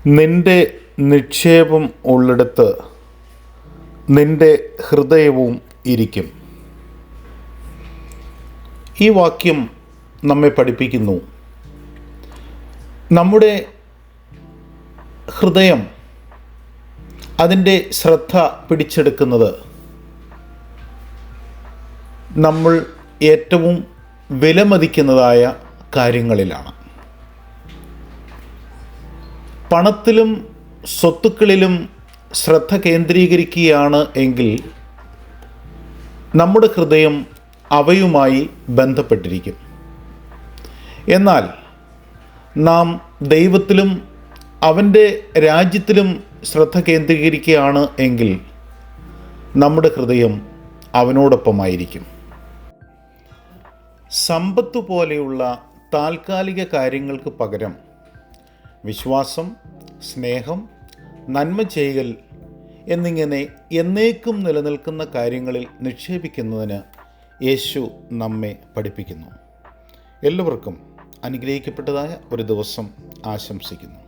നിന്റെ നിക്ഷേപം ഉള്ളിടത്ത് നിന്റെ ഹൃദയവും ഇരിക്കും. ഈ വാക്യം നമ്മെ പഠിപ്പിക്കുന്നു, നമ്മുടെ ഹൃദയം അതിൻ്റെ ശ്രദ്ധ പിടിച്ചെടുക്കുന്നത് നമ്മൾ ഏറ്റവും വിലമതിക്കുന്നതായ കാര്യങ്ങളിലാണ്. പണത്തിലും സ്വത്തുക്കളിലും ശ്രദ്ധ കേന്ദ്രീകരിക്കുകയാണ് എങ്കിൽ നമ്മുടെ ഹൃദയം അവയുമായി ബന്ധപ്പെട്ടിരിക്കും. എന്നാൽ നാം ദൈവത്തിലും അവൻ്റെ രാജ്യത്തിലും ശ്രദ്ധ കേന്ദ്രീകരിക്കുകയാണ് എങ്കിൽ നമ്മുടെ ഹൃദയം അവനോടൊപ്പമായിരിക്കും. സമ്പത്ത് പോലെയുള്ള താൽക്കാലിക കാര്യങ്ങൾക്ക് പകരം വിശ്വാസം, സ്നേഹം, നന്മ ചെയ്യൽ എന്നിങ്ങനെ എന്നേക്കും നിലനിൽക്കുന്ന കാര്യങ്ങളിൽ നിക്ഷേപിക്കുന്നതിന് യേശു നമ്മെ പഠിപ്പിക്കുന്നു. എല്ലാവർക്കും അനുഗ്രഹിക്കപ്പെട്ടതായ ഒരു ദിവസം ആശംസിക്കുന്നു.